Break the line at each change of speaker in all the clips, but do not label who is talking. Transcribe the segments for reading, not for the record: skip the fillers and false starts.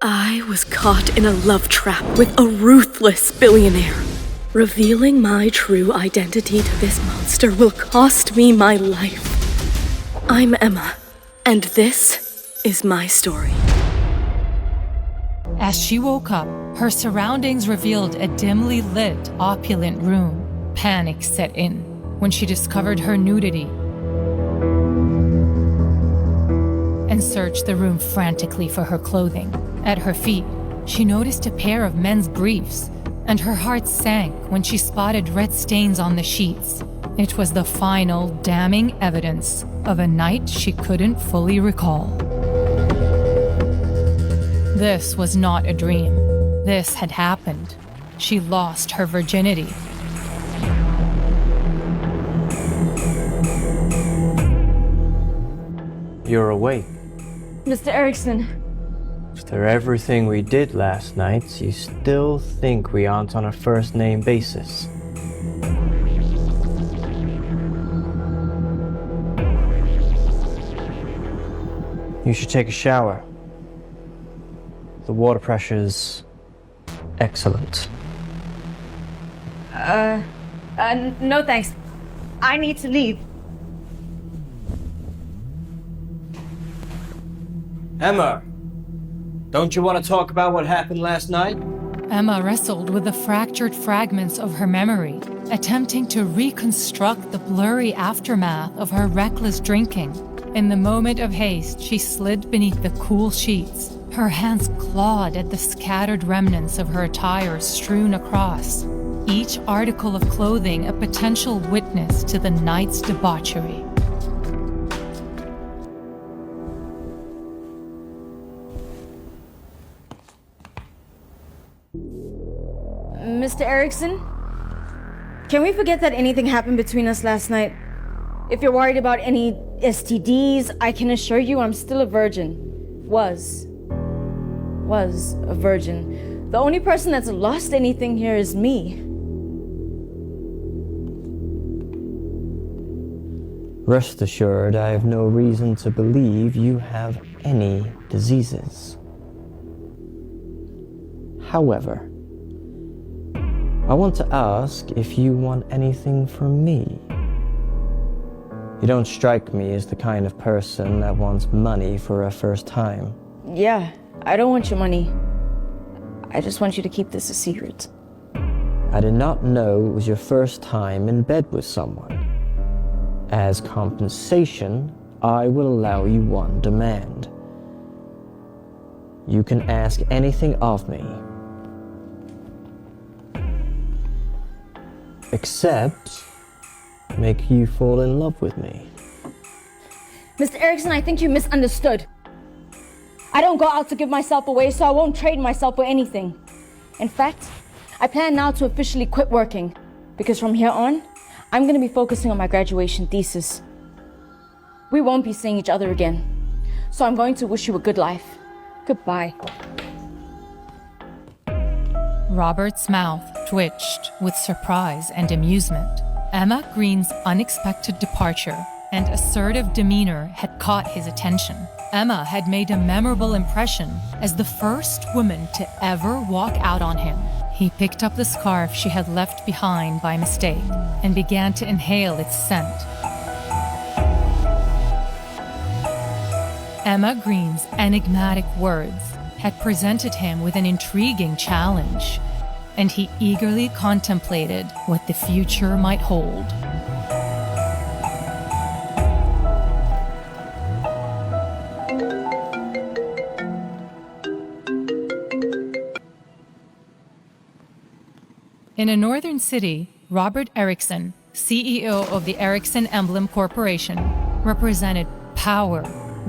I was caught in a love trap with a ruthless billionaire. Revealing my true identity to this monster will cost me my life. I'm Emma, and this is my story.
As she woke up, her surroundings revealed a dimly lit, opulent room. Panic set in when she discovered her nudity and searched the room frantically for her clothing. At her feet, she noticed a pair of men's briefs, and her heart sank when she spotted red stains on the sheets. It was the final, damning evidence of a night she couldn't fully recall. This was not a dream. This had happened. She lost her virginity.
You're awake.
Mr. Erickson.
After everything we did last night, you still think we aren't on a first-name basis. You should take a shower. The water pressure's excellent.
No thanks. I need to leave.
Emma, don't you want to talk about what happened last night?
Emma wrestled with the fractured fragments of her memory, attempting to reconstruct the blurry aftermath of her reckless drinking. In the moment of haste, she slid beneath the cool sheets. Her hands clawed at the scattered remnants of her attire strewn across, each article of clothing a potential witness to the night's debauchery.
Mr. Erickson? Can we forget that anything happened between us last night? If you're worried about any STDs, I can assure you I'm still a virgin. Was a virgin. The only person that's lost anything here is me.
Rest assured, I have no reason to believe you have any diseases. However, I want to ask if you want anything from me. You don't strike me as the kind of person that wants money for a first time.
Yeah, I don't want your money. I just want you to keep this a secret.
I did not know it was your first time in bed with someone. As compensation, I will allow you one demand. You can ask anything of me, except make you fall in love with me.
Mr. Erickson, I think you misunderstood. I don't go out to give myself away, so I won't trade myself for anything. In fact, I plan now to officially quit working, because from here on, I'm going to be focusing on my graduation thesis. We won't be seeing each other again, so I'm going to wish you a good life. Goodbye.
Robert's mouth twitched with surprise and amusement. Emma Green's unexpected departure and assertive demeanor had caught his attention. Emma had made a memorable impression as the first woman to ever walk out on him. He picked up the scarf she had left behind by mistake and began to inhale its scent. Emma Green's enigmatic words had presented him with an intriguing challenge, and he eagerly contemplated what the future might hold. In a northern city, Robert Erickson, CEO of the Erickson Emblem Corporation, represented power,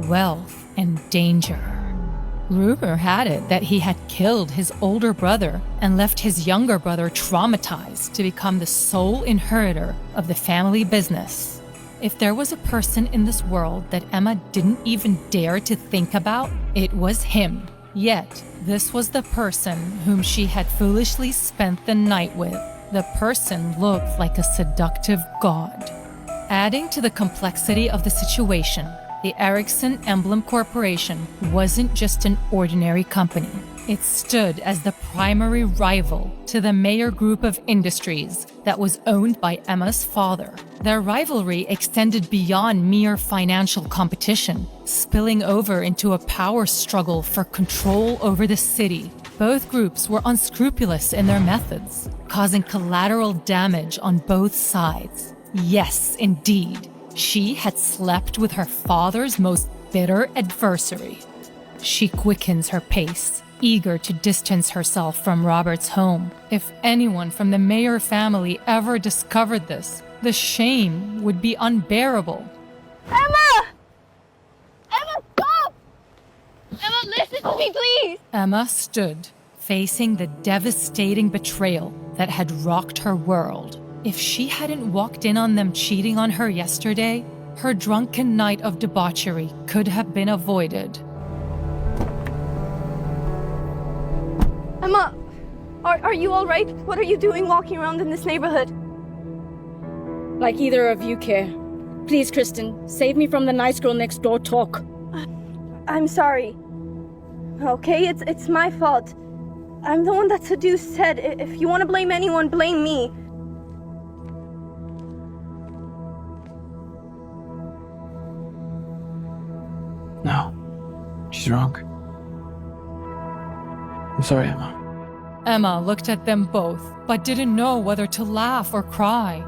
wealth, and danger. Rumor had it that he had killed his older brother and left his younger brother traumatized to become the sole inheritor of the family business. If there was a person in this world that Emma didn't even dare to think about, it was him. Yet, this was the person whom she had foolishly spent the night with. The person looked like a seductive god. Adding to the complexity of the situation, the Ericsson Emblem Corporation wasn't just an ordinary company. It stood as the primary rival to the Mayer Group of Industries that was owned by Emma's father. Their rivalry extended beyond mere financial competition, spilling over into a power struggle for control over the city. Both groups were unscrupulous in their methods, causing collateral damage on both sides. Yes, indeed, she had slept with her father's most bitter adversary. She quickens her pace, eager to distance herself from Robert's home. If anyone from the Mayer family ever discovered this, the shame would be unbearable.
Emma! Emma, stop! Emma, listen to me, please!
Emma stood, facing the devastating betrayal that had rocked her world. If she hadn't walked in on them cheating on her yesterday, her drunken night of debauchery could have been avoided.
Emma, are you all right? What are you doing walking around in this neighborhood?
Like either of you care. Please, Kristen, save me from the nice girl next door talk.
I'm sorry. Okay, it's my fault. I'm the one that seduced Ted. If you want to blame anyone, blame me.
No, she's wrong. I'm sorry, Emma.
Emma looked at them both, but didn't know whether to laugh or cry.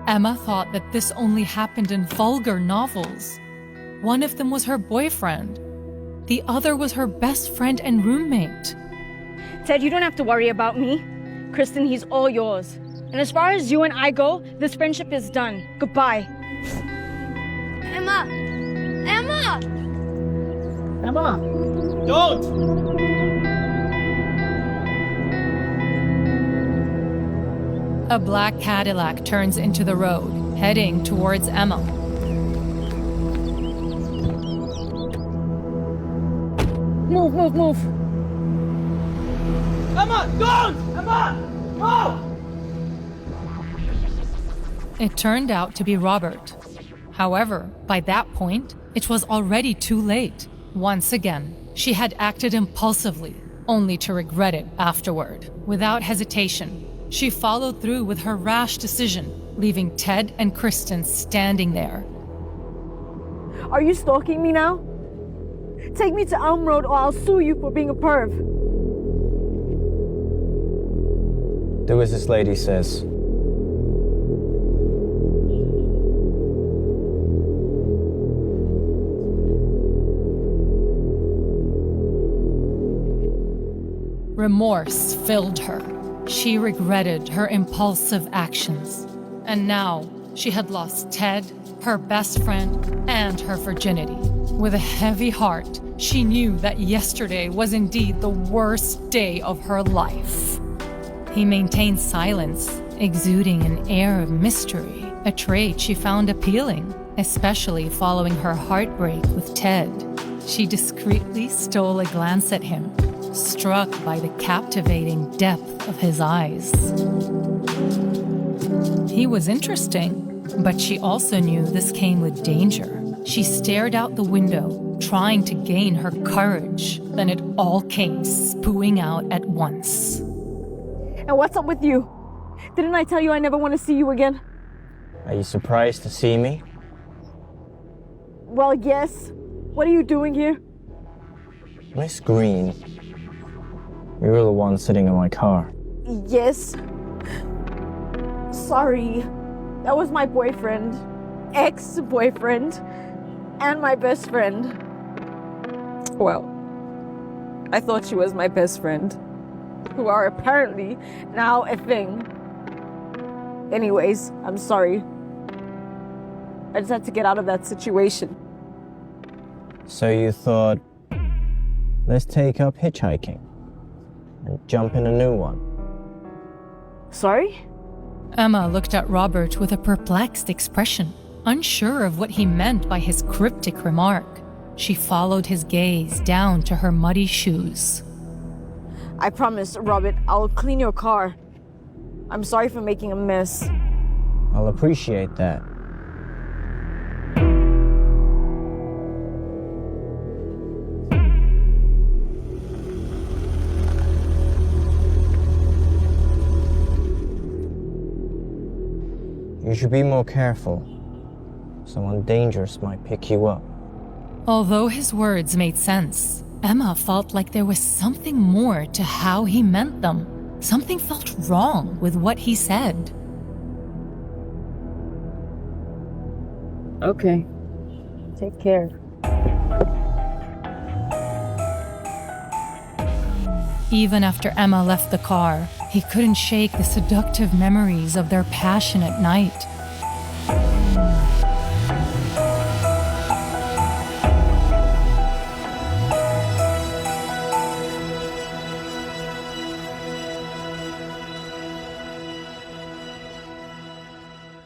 Emma thought that this only happened in vulgar novels. One of them was her boyfriend. The other was her best friend and roommate.
Ted, you don't have to worry about me. Kristen, he's all yours. And as far as you and I go, this friendship is done. Goodbye.
Emma! Emma!
Emma! Don't!
A black Cadillac turns into the road, heading towards Emma.
Move, move, move.
Emma, don't! Emma! No!
It turned out to be Robert. However, by that point, it was already too late. Once again, she had acted impulsively, only to regret it afterward. Without hesitation, she followed through with her rash decision, leaving Ted and Kristen standing there.
Are you stalking me now? Take me to Elm Road or I'll sue you for being a perv.
Do as this lady says.
Remorse filled her. She regretted her impulsive actions. And now she had lost Ted, her best friend, and her virginity. With a heavy heart, she knew that yesterday was indeed the worst day of her life. He maintained silence, exuding an air of mystery, a trait she found appealing, especially following her heartbreak with Ted. She discreetly stole a glance at him, struck by the captivating depth of his eyes. He was interesting, but she also knew this came with danger. She stared out the window, trying to gain her courage. Then it all came spewing out at once.
And what's up with you? Didn't I tell you I never want to see you again?
Are you surprised to see me?
Well, yes. What are you doing here?
Miss Green, you were the one sitting in my car.
Yes. Sorry. That was my boyfriend. Ex-boyfriend. And my best friend. Well, I thought she was my best friend. Who are apparently now a thing. Anyways, I'm sorry. I just had to get out of that situation.
So you thought, let's take up hitchhiking and jump in a new one.
Sorry?
Emma looked at Robert with a perplexed expression, unsure of what he meant by his cryptic remark. She followed his gaze down to her muddy shoes.
I promise, Robert, I'll clean your car. I'm sorry for making a mess.
I'll appreciate that. You should be more careful. Someone dangerous might pick you up.
Although his words made sense, Emma felt like there was something more to how he meant them. Something felt wrong with what he said.
Okay. Take care.
Even after Emma left the car, he couldn't shake the seductive memories of their passionate night.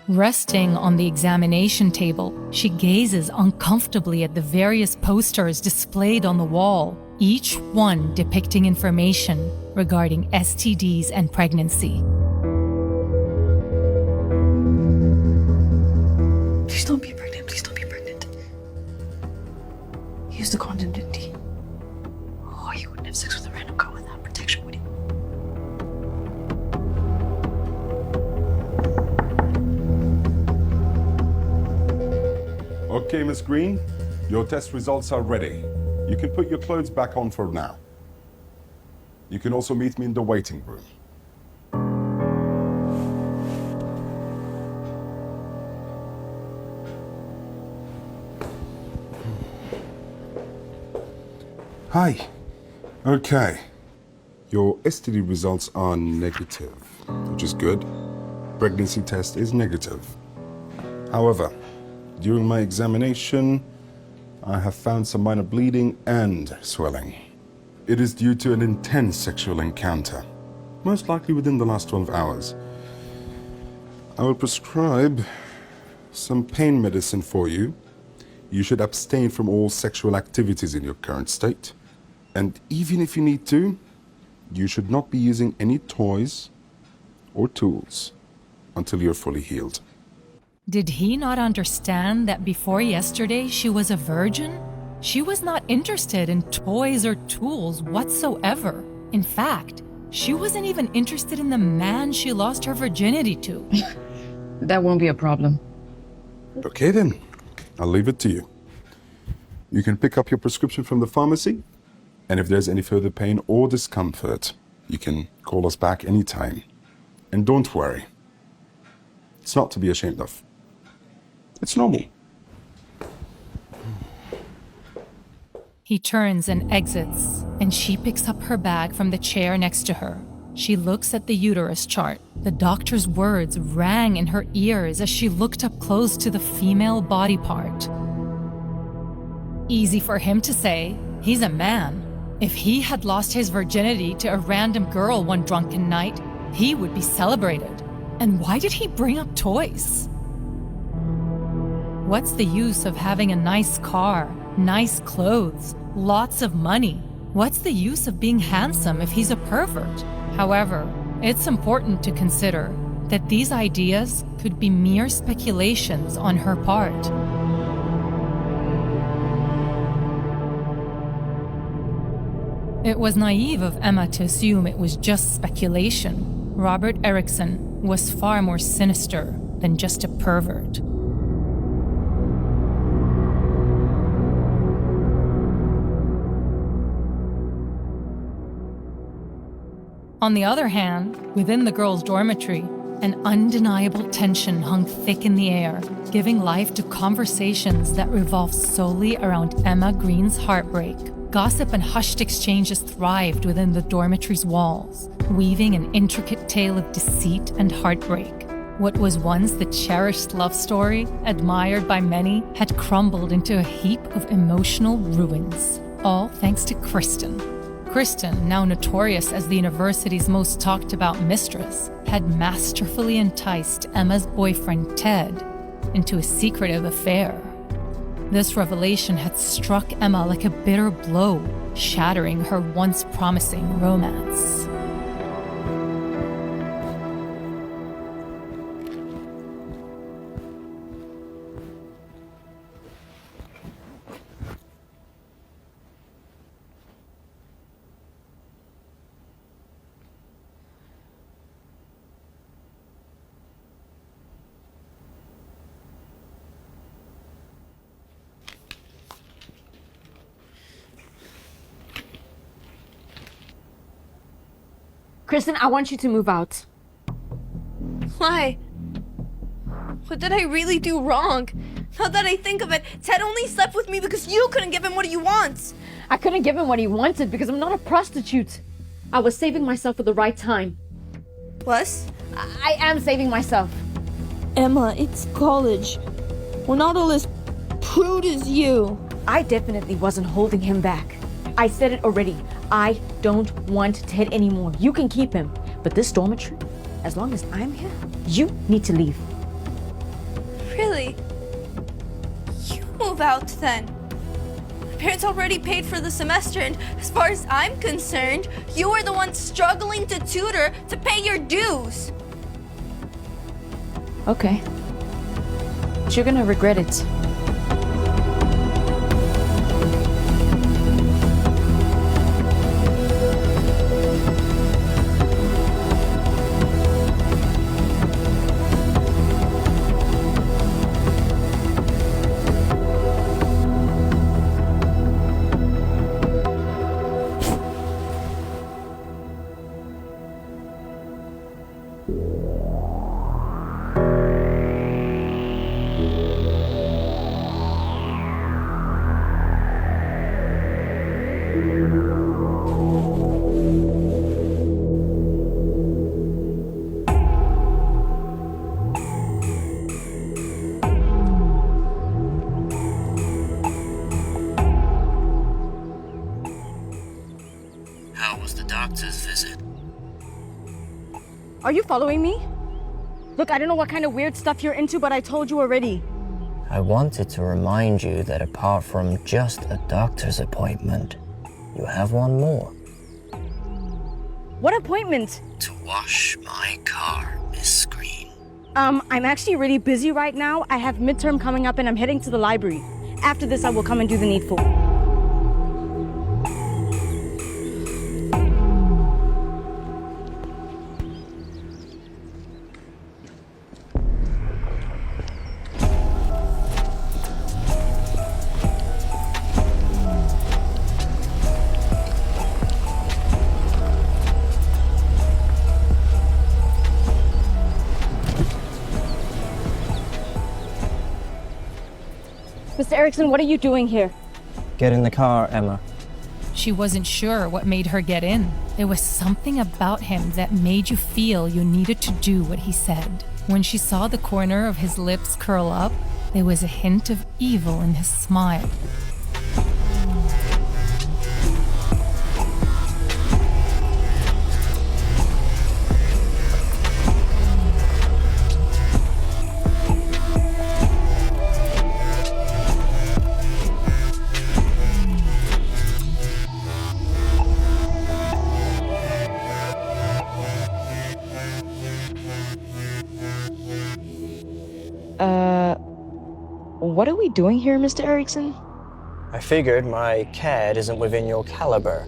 Resting on the examination table, she gazes uncomfortably at the various posters displayed on the wall, each one depicting information regarding STDs and pregnancy.
Please don't be pregnant. Please don't be pregnant. Use the condom, didn't he? Oh, you wouldn't have sex with a random girl without protection, would you?
Okay, Miss Green, your test results are ready. You can put your clothes back on for now. You can also meet me in the waiting room. Hi. Okay. Your STD results are negative, which is good. Pregnancy test is negative. However, during my examination, I have found some minor bleeding and swelling. It is due to an intense sexual encounter, most likely within the last 12 hours. I will prescribe some pain medicine for you. You should abstain from all sexual activities in your current state. And even if you need to, you should not be using any toys or tools until you're fully healed.
Did he not understand that before yesterday she was a virgin? She was not interested in toys or tools whatsoever. In fact, she wasn't even interested in the man she lost her virginity to.
That won't be a problem.
Okay then, I'll leave it to you. You can pick up your prescription from the pharmacy, and if there's any further pain or discomfort, you can call us back anytime. And don't worry, it's not to be ashamed of. It's normal.
He turns and exits, and she picks up her bag from the chair next to her. She looks at the uterus chart. The doctor's words rang in her ears as she looked up close to the female body part. Easy for him to say, he's a man. If he had lost his virginity to a random girl one drunken night, he would be celebrated. And why did he bring up toys? What's the use of having a nice car, nice clothes, lots of money? What's the use of being handsome if he's a pervert? However, it's important to consider that these ideas could be mere speculations on her part. It was naive of Emma to assume it was just speculation. Robert Erickson was far more sinister than just a pervert. On the other hand, within the girls' dormitory, an undeniable tension hung thick in the air, giving life to conversations that revolved solely around Emma Green's heartbreak. Gossip and hushed exchanges thrived within the dormitory's walls, weaving an intricate tale of deceit and heartbreak. What was once the cherished love story, admired by many, had crumbled into a heap of emotional ruins, all thanks to Kristen. Kristen, now notorious as the university's most talked about mistress, had masterfully enticed Emma's boyfriend Ted into a secretive affair. This revelation had struck Emma like a bitter blow, shattering her once promising romance.
Kristen, I want you to move out.
Why? What did I really do wrong? Now that I think of it, Ted only slept with me because you couldn't give him what he wants.
I couldn't give him what he wanted because I'm not a prostitute. I was saving myself for the right time.
Plus?
I am saving myself.
Emma, it's college. We're not all as prude as you.
I definitely wasn't holding him back. I said it already. I don't want Ted anymore. You can keep him. But this dormitory, as long as I'm here, you need to leave.
Really? You move out then. My parents already paid for the semester, and as far as I'm concerned, you were the one struggling to tutor to pay your dues.
Okay. But you're gonna regret it.
How was the doctor's visit?
Are you following me? Look, I don't know what kind of weird stuff you're into, but I told you already.
I wanted to remind you that apart from just a doctor's appointment, you have one more.
What appointment?
To wash my car, Miss Green.
I'm actually really busy right now. I have midterm coming up and I'm heading to the library. After this, I will come and do the needful. Mr. Erickson, what are you doing here?
Get in the car, Emma.
She wasn't sure what made her get in. There was something about him that made you feel you needed to do what he said. When she saw the corner of his lips curl up, there was a hint of evil in his smile.
What are we doing here, Mr. Erickson?
I figured my CAD isn't within your caliber,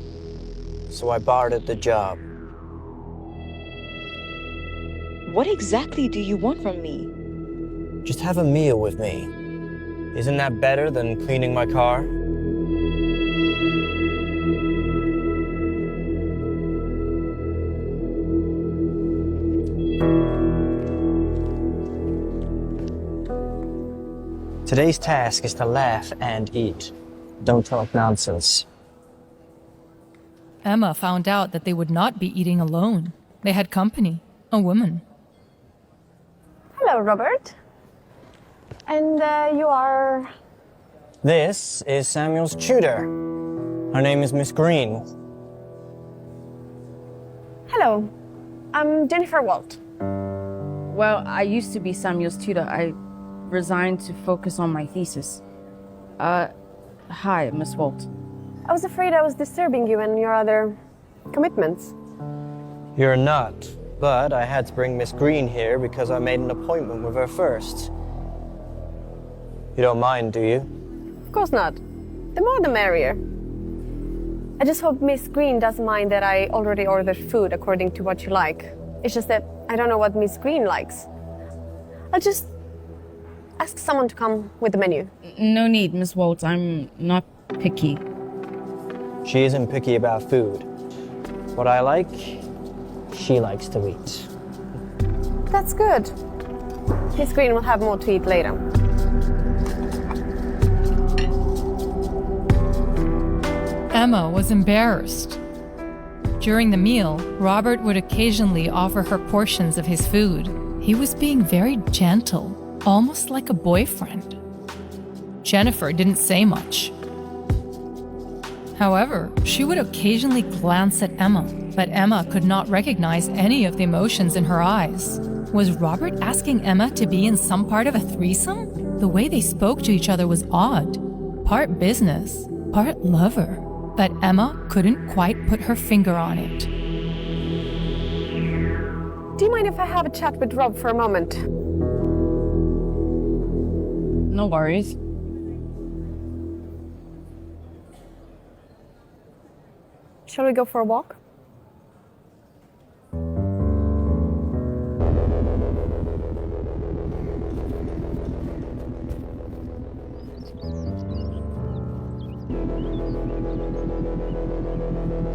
so I bartered the job.
What exactly do you want from me?
Just have a meal with me. Isn't that better than cleaning my car? Today's task is to laugh and eat. Don't talk nonsense.
Emma found out that they would not be eating alone. They had company, a woman.
Hello, Robert. And you are...
This is Samuel's tutor. Her name is Miss Green.
Hello. I'm Jennifer Walt.
Well, I used to be Samuel's tutor. I resigned to focus on my thesis. Hi, Miss Walt.
I was afraid I was disturbing you and your other commitments.
You're not, but I had to bring Miss Green here because I made an appointment with her first. You don't mind, do you?
Of course not. The more the merrier. I just hope Miss Green doesn't mind that I already ordered food according to what you like. It's just that I don't know what Miss Green likes. I'll just ask someone to come with the menu.
No need, Miss Walt. I'm not picky.
She isn't picky about food. What I like, she likes to eat.
That's good. Miss Green will have more to eat later.
Emma was embarrassed. During the meal, Robert would occasionally offer her portions of his food. He was being very gentle, almost like a boyfriend. Jennifer didn't say much. However, she would occasionally glance at Emma, but Emma could not recognize any of the emotions in her eyes. Was Robert asking Emma to be in some part of a threesome? The way they spoke to each other was odd. Part business, part lover. But Emma couldn't quite put her finger on it.
Do you mind if I have a chat with Rob for a moment?
No worries.
Shall we go for a walk?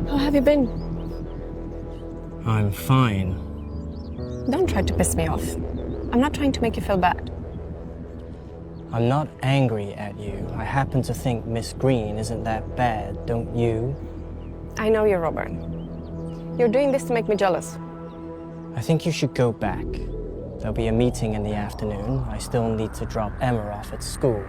How have you been?
I'm fine.
Don't try to piss me off. I'm not trying to make you feel bad.
I'm not angry at you. I happen to think Miss Green isn't that bad, don't you?
I know you, Robert. You're doing this to make me jealous.
I think you should go back. There'll be a meeting in the afternoon. I still need to drop Emma off at school.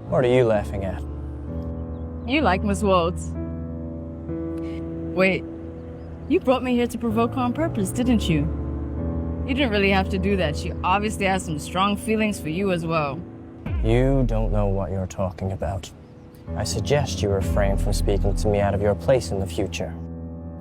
What are you laughing at?
You like Miss Waltz. Wait, you brought me here to provoke her on purpose, didn't you? You didn't really have to do that. She obviously has some strong feelings for you as well.
You don't know what you're talking about. I suggest you refrain from speaking to me out of your place in the future.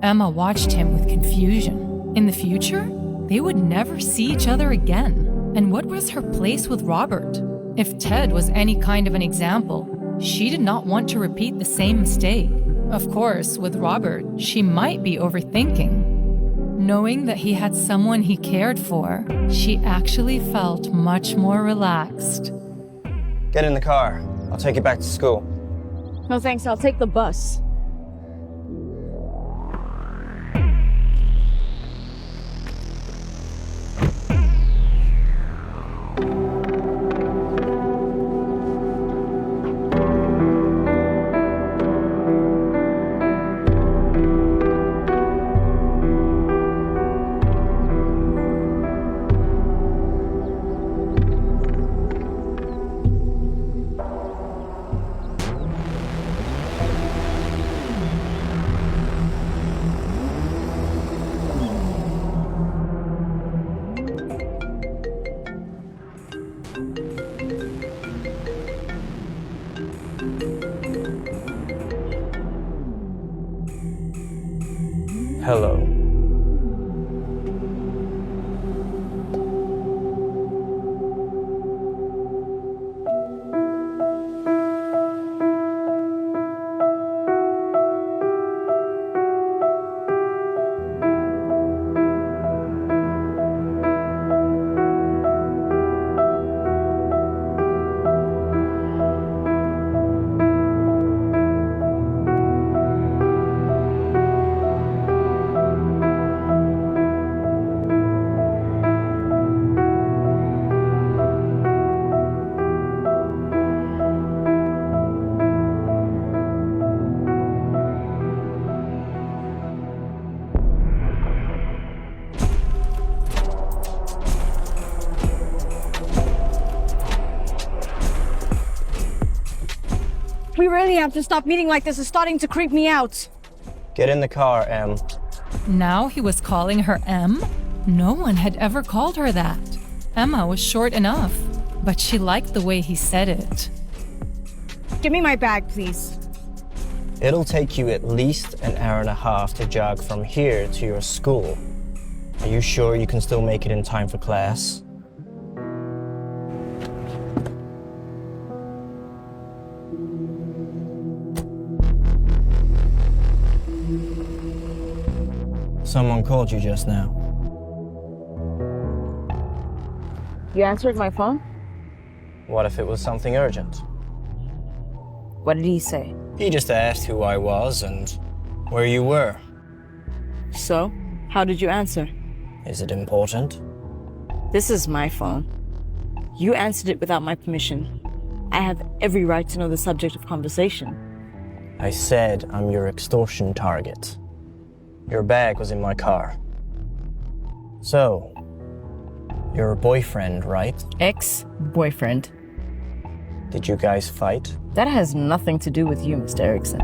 Emma watched him with confusion. In the future, they would never see each other again. And what was her place with Robert? If Ted was any kind of an example, she did not want to repeat the same mistake. Of course, with Robert, she might be overthinking. Knowing that he had someone he cared for, she actually felt much more relaxed.
Get in the car. I'll take you back to school.
No thanks, I'll take the bus.
Hello.
We really have to stop meeting like this. It's starting to creep me out.
Get in the car, Em.
Now he was calling her Em? No one had ever called her that. Emma was short enough, but she liked the way he said it.
Give me my bag, please.
It'll take you at least an hour and a half to jog from here to your school. Are you sure you can still make it in time for class? Someone called you just now.
You answered my phone?
What if it was something urgent?
What did he say?
He just asked who I was and where you were.
So, how did you answer?
Is it important?
This is my phone. You answered it without my permission. I have every right to know the subject of conversation.
I said I'm your extortion target. Your bag was in my car. So, your boyfriend, right?
Ex-boyfriend.
Did you guys fight?
That has nothing to do with you, Mr. Erickson.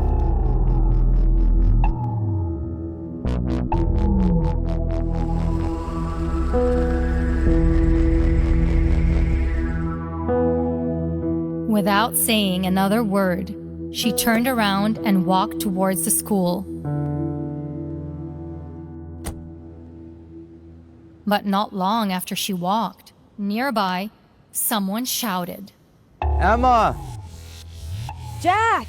Without saying another word, she turned around and walked towards the school. But not long after she walked, nearby, someone shouted,
Emma!
Jack!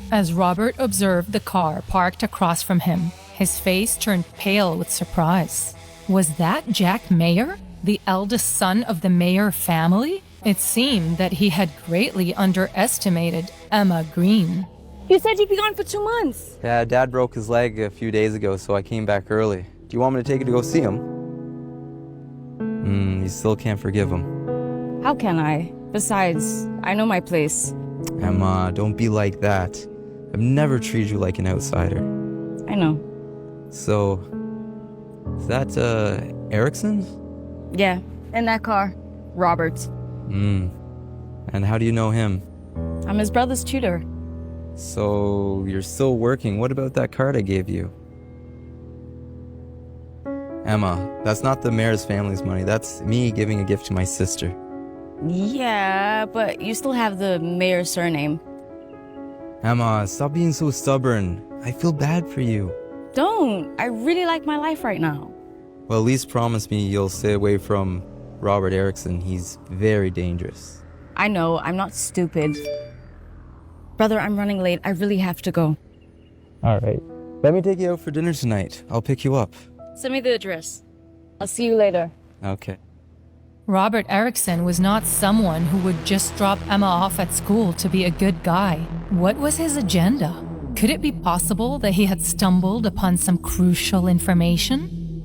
As Robert observed the car parked across from him, his face turned pale with surprise. Was that Jack Mayer, the eldest son of the Mayer family? It seemed that he had greatly underestimated Emma Green.
You said you'd be gone for 2 months.
Yeah, Dad broke his leg a few days ago, so I came back early. Do you want me to take you to go see him? You still can't forgive him.
How can I? Besides, I know my place.
Emma, don't be like that. I've never treated you like an outsider.
I know.
So, is that, Erickson's?
Yeah, in that car. Robert.
And how do you know him?
I'm his brother's tutor.
So, you're still working. What about that card I gave you? Emma, that's not the mayor's family's money. That's me giving a gift to my sister.
Yeah, but you still have the mayor's surname.
Emma, stop being so stubborn. I feel bad for you.
Don't. I really like my life right now.
Well, at least promise me you'll stay away from Robert Erickson. He's very dangerous.
I know, I'm not stupid. Brother, I'm running late. I really have to go.
All right. Let me take you out for dinner tonight. I'll pick you up.
Send me the address. I'll see you later.
Okay.
Robert Erickson was not someone who would just drop Emma off at school to be a good guy. What was his agenda? Could it be possible that he had stumbled upon some crucial information?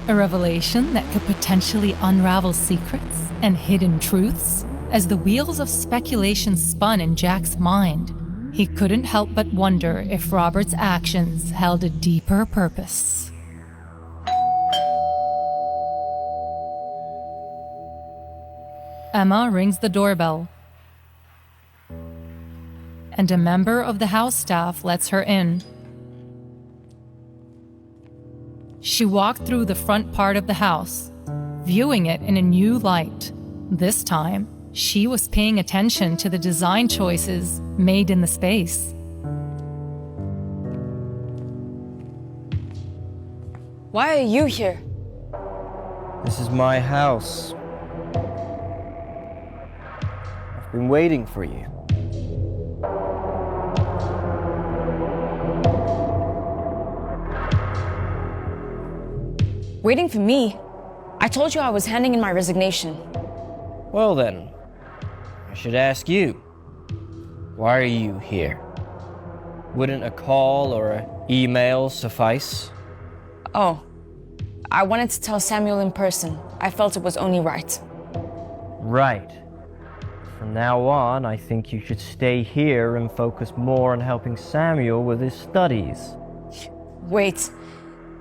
A revelation that could potentially unravel secrets and hidden truths? As the wheels of speculation spun in Jack's mind, he couldn't help but wonder if Robert's actions held a deeper purpose. Emma rings the doorbell, and a member of the house staff lets her in. She walked through the front part of the house, viewing it in a new light. This time, she was paying attention to the design choices made in the space.
Why are you here?
This is my house. I've been waiting for you.
Waiting for me? I told you I was handing in my resignation.
Well then, I should ask you. Why are you here? Wouldn't a call or an email suffice?
Oh, I wanted to tell Samuel in person. I felt it was only right.
Right. From now on, I think you should stay here and focus more on helping Samuel with his studies.
Wait,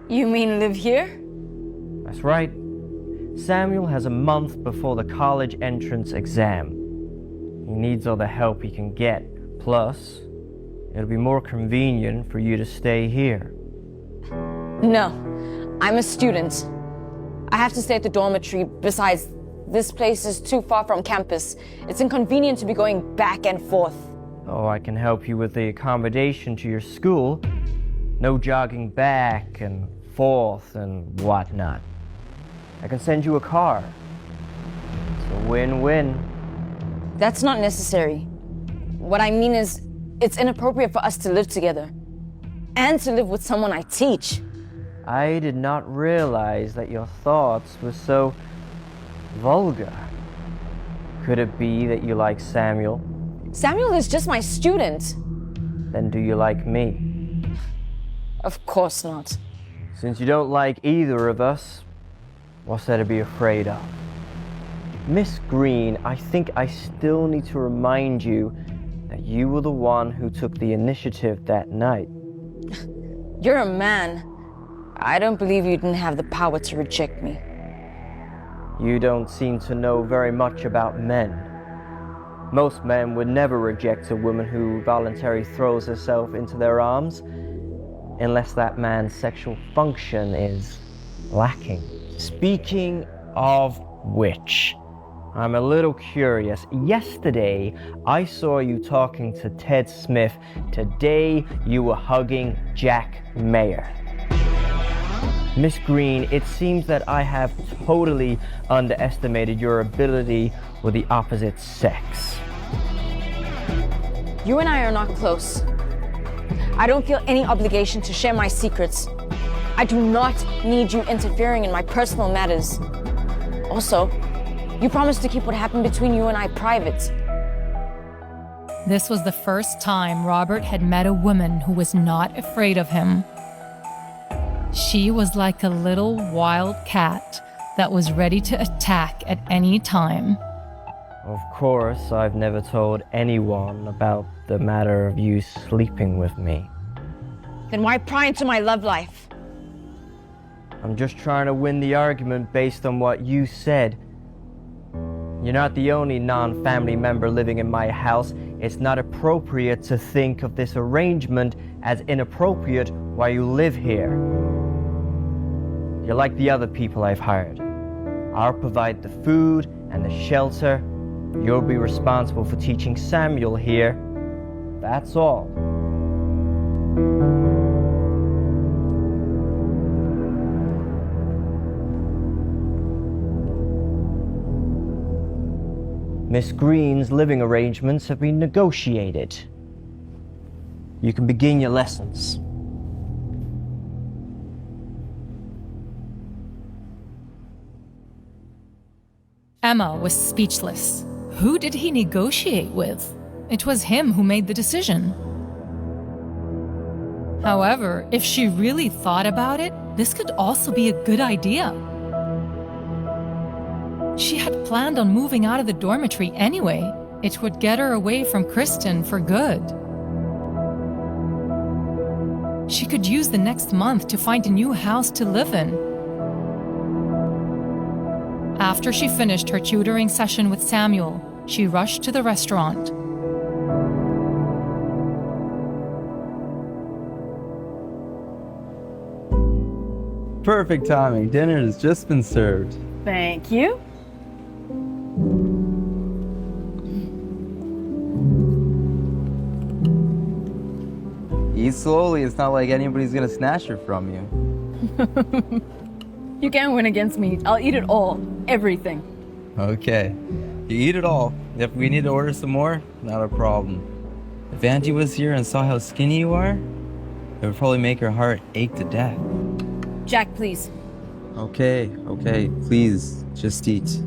you mean live here?
That's right. Samuel has a month before the college entrance exam. He needs all the help he can get. Plus, it'll be more convenient for you to stay here.
No, I'm a student. I have to stay at the dormitory. Besides, this place is too far from campus. It's inconvenient to be going back and forth.
Oh, I can help you with the accommodation to your school. No jogging back and forth and whatnot. I can send you a car. It's a win-win.
That's not necessary. What I mean is, it's inappropriate for us to live together. And to live with someone I teach.
I did not realize that your thoughts were so vulgar. Could it be that you like Samuel?
Samuel is just my student.
Then do you like me?
Of course not.
Since you don't like either of us, what's there to be afraid of? Miss Green, I think I still need to remind you that you were the one who took the initiative that night.
You're a man. I don't believe you didn't have the power to reject me.
You don't seem to know very much about men. Most men would never reject a woman who voluntarily throws herself into their arms, unless that man's sexual function is lacking. Speaking of which, I'm a little curious. Yesterday, I saw you talking to Ted Smith. Today, you were hugging Jack Mayer. Miss Green, it seems that I have totally underestimated your ability with the opposite sex.
You and I are not close. I don't feel any obligation to share my secrets. I do not need you interfering in my personal matters. Also, you promised to keep what happened between you and I private.
This was the first time Robert had met a woman who was not afraid of him. She was like a little wild cat that was ready to attack at any time.
Of course, I've never told anyone about the matter of you sleeping with me.
Then why pry into my love life?
I'm just trying to win the argument based on what you said. You're not the only non-family member living in my house. It's not appropriate to think of this arrangement as inappropriate while you live here. You're like the other people I've hired. I'll provide the food and the shelter. You'll be responsible for teaching Samuel here. That's all. Miss Green's living arrangements have been negotiated. You can begin your lessons.
Emma was speechless. Who did he negotiate with? It was him who made the decision. However, if she really thought about it, this could also be a good idea. She had planned on moving out of the dormitory anyway. It would get her away from Kristen for good. She could use the next month to find a new house to live in. After she finished her tutoring session with Samuel, she rushed to the restaurant.
Perfect timing. Dinner has just been served.
Thank you.
Eat slowly. It's not like anybody's gonna snatch her from you.
You can't win against me. I'll eat it all. Everything.
Okay. You eat it all. If we need to order some more, not a problem. If Auntie was here and saw how skinny you are, it would probably make her heart ache to death.
Jack, please.
Okay, please, just eat.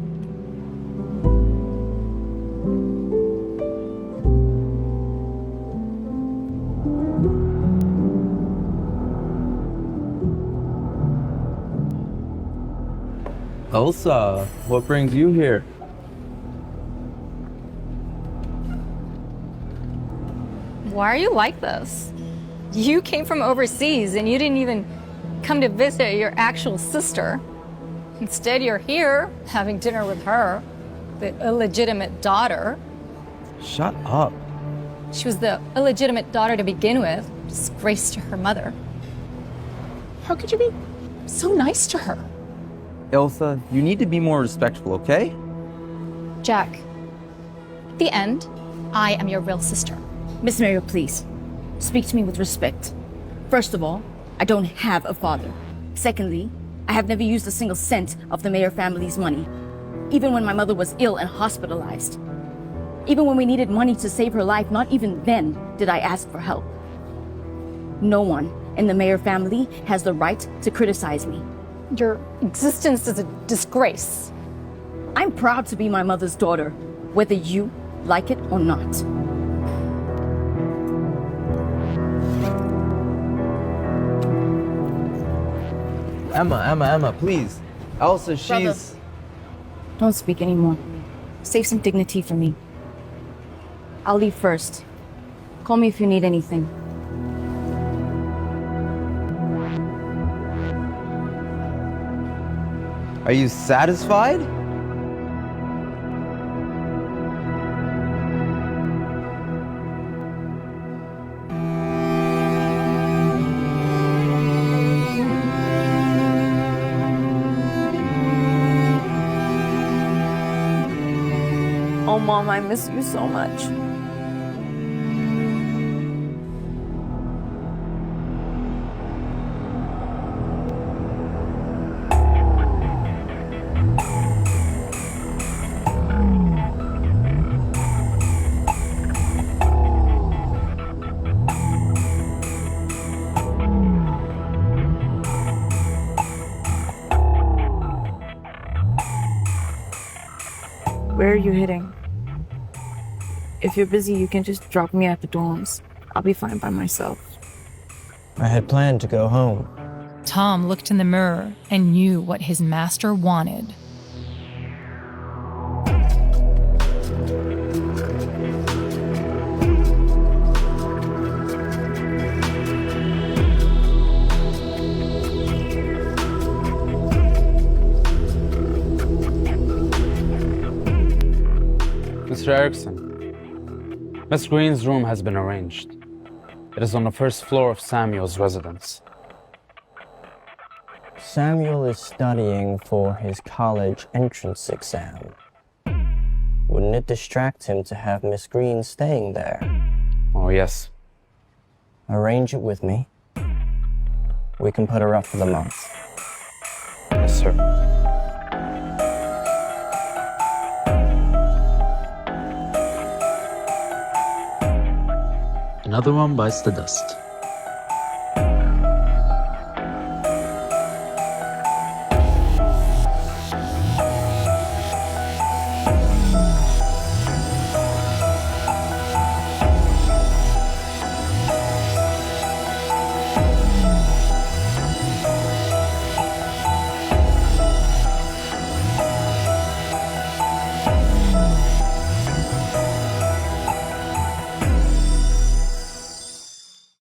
Elsa, what brings you here?
Why are you like this? You came from overseas and you didn't even come to visit your actual sister. Instead, you're here having dinner with her, the illegitimate daughter.
Shut up.
She was the illegitimate daughter to begin with, disgrace to her mother. How could you be so nice to her?
Elsa, you need to be more respectful, okay?
Jack, at the end, I am your real sister.
Miss Mario, please. Speak to me with respect. First of all, I don't have a father. Secondly, I have never used a single cent of the Mayer family's money. Even when my mother was ill and hospitalized. Even when we needed money to save her life, not even then did I ask for help. No one and the Mayer family has the right to criticize me.
Your existence is a disgrace.
I'm proud to be my mother's daughter, whether you like it or not.
Emma, please. Elsa, she's...
Brother, don't speak anymore. Save some dignity for me. I'll leave first. Call me if you need anything.
Are you satisfied?
Oh, Mom, I miss you so much. Where are you heading? If you're busy, you can just drop me at the dorms. I'll be fine by myself.
I had planned to go home.
Tom looked in the mirror and knew what his master wanted.
Mr. Erickson, Miss Green's room has been arranged. It is on the first floor of Samuel's residence.
Samuel is studying for his college entrance exam. Wouldn't it distract him to have Miss Green staying there?
Oh, yes.
Arrange it with me. We can put her up for the month.
Yes, sir.
Another one bites the dust.